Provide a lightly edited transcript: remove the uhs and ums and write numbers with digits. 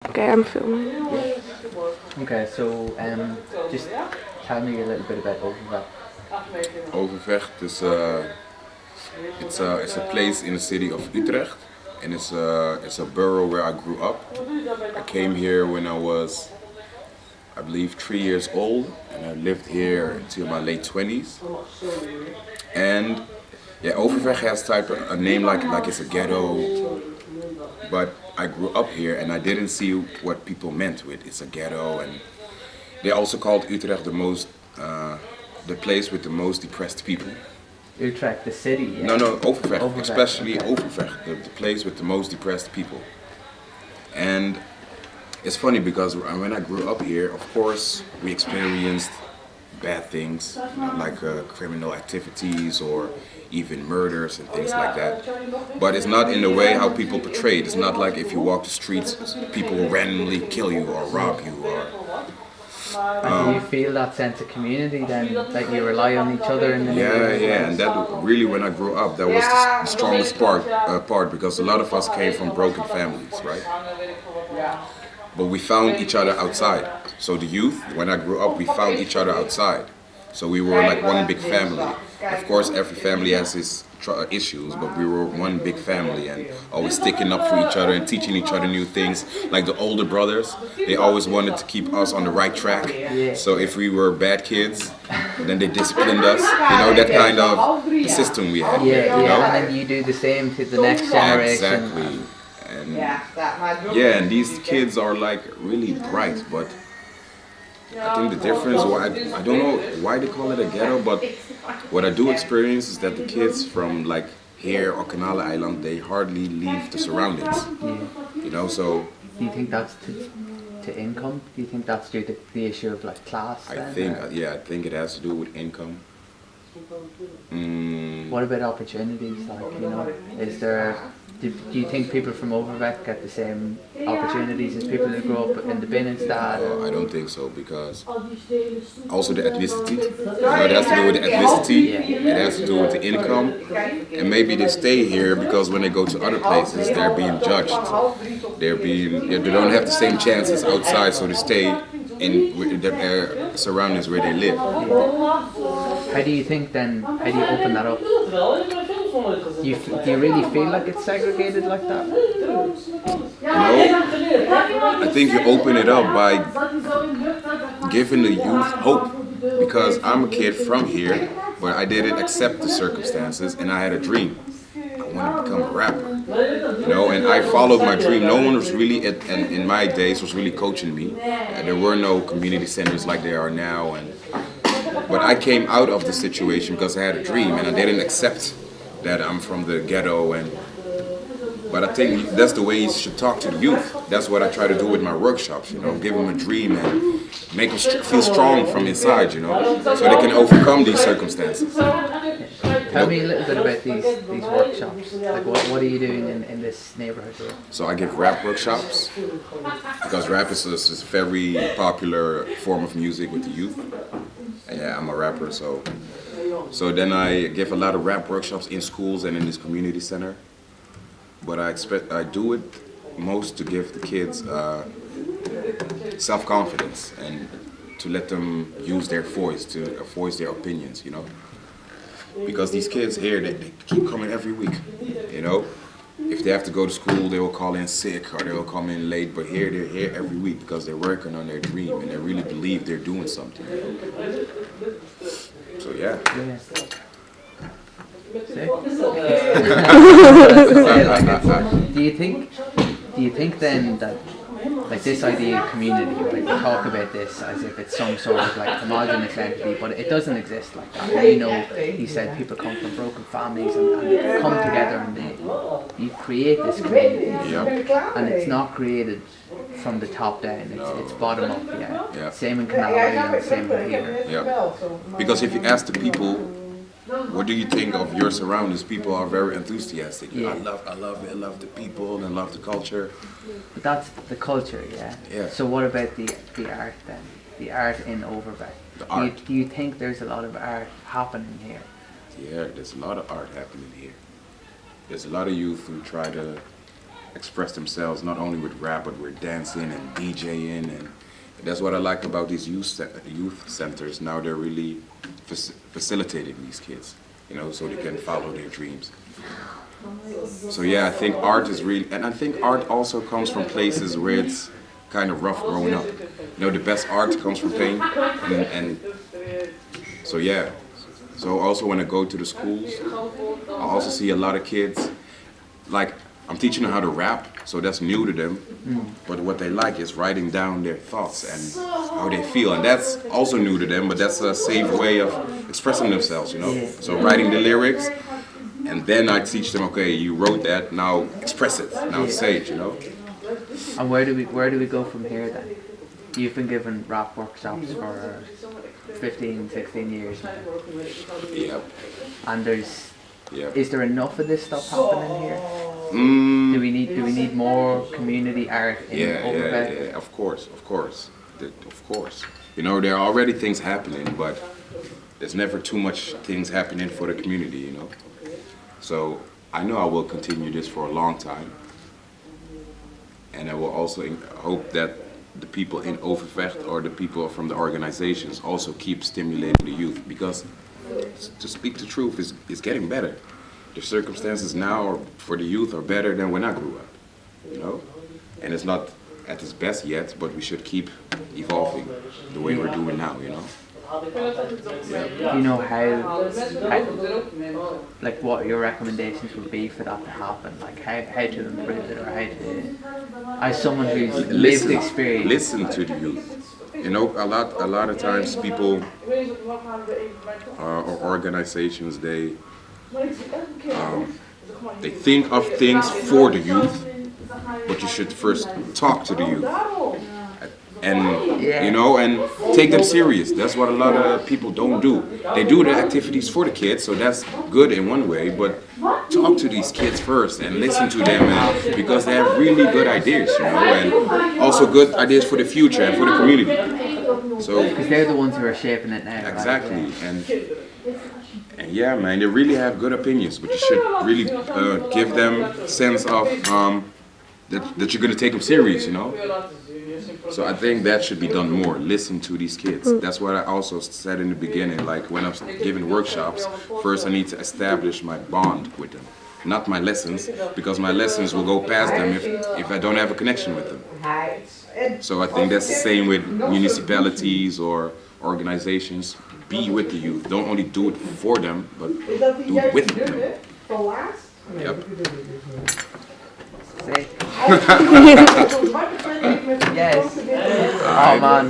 Okay, I'm filming. Okay, so just tell me a little bit about Overvecht. Overvecht is it's a place in the city of Utrecht, and it's a borough where I grew up. I came here when I was, I believe, 3 years old, and I lived here until my late 20s. And yeah, Overvecht has type of a name like it's a ghetto, but I grew up here and I didn't see what people meant with it's a ghetto, and they also called Utrecht the place with the most depressed people. Utrecht, the city. Yeah? No, Overvecht, Overvecht, especially okay. Overvecht, the place with the most depressed people. And it's funny because when I grew up here, of course, we experienced bad things, like criminal activities or even murders and things like that. But it's not in the way how people portray it. It's not like if you walk the streets, people will randomly kill you or rob you or. And do you feel that sense of community then, that you rely on each other in the neighborhood? Yeah, and that really when I grew up, that was the strongest part because a lot of us came from broken families, right? But we found each other outside. So the youth, when I grew up, we found each other outside. So we were like one big family. Of course, every family has its issues, but we were one big family and always sticking up for each other and teaching each other new things. Like the older brothers, they always wanted to keep us on the right track. So if we were bad kids, then they disciplined us. You know, that kind of system we had. Yeah, you know? and then you do the same to the next generation. Exactly. And yeah, and these kids are like really bright, but I think the difference, I don't know why they call it a ghetto, but what I do experience is that the kids from like here or Kanala Island, they hardly leave the surroundings. Yeah. You know, so. Do you think that's to income? Do you think that's due to the issue of like class? I think it has to do with income. What about opportunities? Like, you know, is there? Do you think people from Overvecht get the same opportunities as people who grow up in the Binnenstad? I don't think so, because also the ethnicity. You know, it has to do with the ethnicity. It has to do with the income, and maybe they stay here because when they go to other places, they're being judged. They don't have the same chances outside, so they stay in the surroundings where they live. How do you think then? How do you open that up? Do you really feel like it's segregated like that? No, I think you open it up by giving the youth hope. Because I'm a kid from here, but I didn't accept the circumstances, and I had a dream. I want to become a rapper, you know, and I followed my dream. No one was really, and in my days, was really coaching me. There were no community centers like there are now, but I came out of the situation because I had a dream, and I didn't accept that I'm from the ghetto. But I think that's the way you should talk to the youth. That's what I try to do with my workshops, you know, give them a dream and make them feel strong from inside, you know, so they can overcome these circumstances. Tell me a little bit about these workshops. Like, what are you doing in this neighborhood here? So I give rap workshops because rap is a very popular form of music with the youth. Yeah, I'm a rapper, so then I give a lot of rap workshops in schools and in this community center. But I do it most to give the kids self-confidence and to let them use their voice, to voice their opinions, you know. Because these kids here, they keep coming every week, you know. If they have to go to school, they will call in sick or they will come in late. But here, they're here every week because they're working on their dream and they really believe they're doing something. You know? So yeah. Do you think then that like this idea of community, right? We talk about this as if it's some sort of like homogenous entity, but it doesn't exist like that. And you know, you said people come from broken families and they come together and you create this community. Yeah. And it's not created from the top down, it's bottom up, Yeah. Same in Canal Island, same in here. Yeah. Because if you ask the people, what do you think of your surroundings? People are very enthusiastic. Yeah. I love it. I love the people and love the culture. But that's the culture, yeah. Yeah. So what about the art then? The art in Overvecht. The art. Do you think there's a lot of art happening here? Yeah, there's a lot of art happening here. There's a lot of youth who try to express themselves not only with rap but with dancing and DJing, and that's what I like about these youth centers. Now they're really facilitating these kids, you know, so they can follow their dreams. So yeah, I think art is really, and I think art also comes from places where it's kind of rough growing up. You know, the best art comes from pain, and so yeah. So also when I go to the schools, I also see a lot of kids, like I'm teaching them how to rap, so that's new to them. But what they like is writing down their thoughts and how they feel, and that's also new to them. But that's a safe way of expressing themselves, you know. So writing the lyrics. And then I teach them, okay, you wrote that, now express it, now say it, you know. And where do we go from here then? You've been giving rap workshops for 15, 16 years now. Yeah. And is there enough of this stuff happening here? Do we need more community art in Overvecht? Yeah, of course. You know, there are already things happening, but there's never too much things happening for the community, you know. So I know I will continue this for a long time, and I will also hope that the people in Overvecht or the people from the organizations also keep stimulating the youth, because to speak the truth is getting better. The circumstances now for the youth are better than when I grew up, you know, and it's not at its best yet, but we should keep evolving the way we're doing now, you know. Do you know how, like, what your recommendations would be for that to happen? Like, how to improve it, or how to, as someone who's lived experience. Listen to the youth. You know, a lot of times people or organizations, they think of things for the youth, but you should first talk to the youth. And you know, and take them serious. That's what a lot of people don't do. They do the activities for the kids, so that's good in one way, but talk to these kids first and listen to them, and, because they have really good ideas, you know, and also good ideas for the future and for the community. So because they're the ones who are shaping it now. Exactly, right? And yeah, man, they really have good opinions, but you should really give them sense of that you're gonna take them serious, you know. So I think that should be done more. Listen to these kids. That's what I also said in the beginning. Like when I'm giving workshops, first I need to establish my bond with them, not my lessons, because my lessons will go past them if I don't have a connection with them. So I think that's the same with municipalities or organizations. Be with the youth. Don't only do it for them, but do it with them. Yep. Yes. Oh man.